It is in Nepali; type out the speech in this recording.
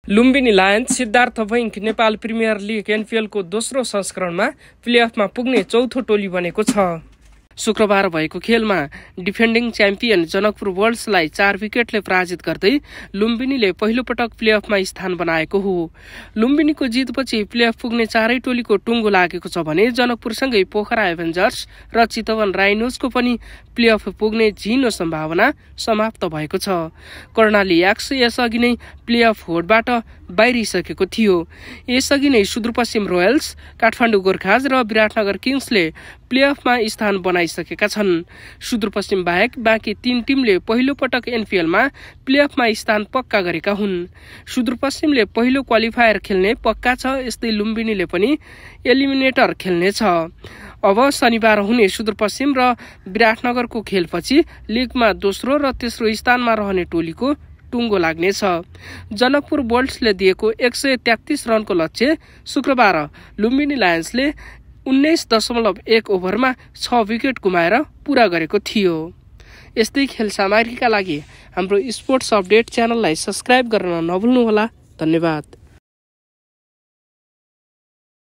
Lumbini Lions Siddhartha Bank Nepal Premier League एनपिएलको दोस्रो संस्करणमा प्लेअफमा पुग्ने चौथो टोली बनेको छ। शुक्रबार भएको खेलमा डिफेन्डिङ च्याम्पियन जनकपुर वर्ल्ड्सलाई 4 विकेटले पराजित गर्दै लुम्बिनीले पहिलो पटक प्लेअफमा स्थान बनाएको हो। लुम्बिनीको जितपछि प्लेअफ पुग्ने चारै टोलीको टुङ्गो लागेको छ भने जनकपुरसँगै पोखरा एभेन्जर्स र चितवन राइनोजको पनि प्लेअफ पुग्ने झिनो सम्भावना समाप्त भएको छ। कर्णाली याक्स यसअघि नै प्लेअफ होडबाट बाहिरिसकेको थियो। यसअघि नै सुदूरपश्चिम रोयल्स, काठमाडौँ गोर्खाज र विराटनगर किङ्सले प्लेअफमा स्थान बनाइसकेका छन्। सुदूरपश्चिम बाहेक बाँकी 3 टिमले पहिलो पटक एनपिएलमा प्लेअफमा स्थान पक्का गरेका हुन्। सुदूरपश्चिमले पहिलो क्वालिफायर खेल्ने पक्का छ, यस्तै लुम्बिनीले पनि एलिमिनेटर खेल्नेछ। अब शनिबार हुने सुदूरपश्चिम र विराटनगरको खेलपछि लिगमा दोस्रो र तेस्रो स्थानमा रहने टोलीको टुङ्गो लाग्नेछ। जनकपुर वर्ल्ड्सले दिएको 133 रनको लक्ष्य शुक्रबार लुम्बिनी लायन्सले 19.1 ओभरमा 6 विकेट गुमाएर पूरा गरेको थियो। यस्तै खेल सामग्रीका लागि हाम्रो स्पोर्ट्स अपडेट च्यानललाई सब्स्क्राइब गर्न नभुल्नुहोला। धन्यवाद।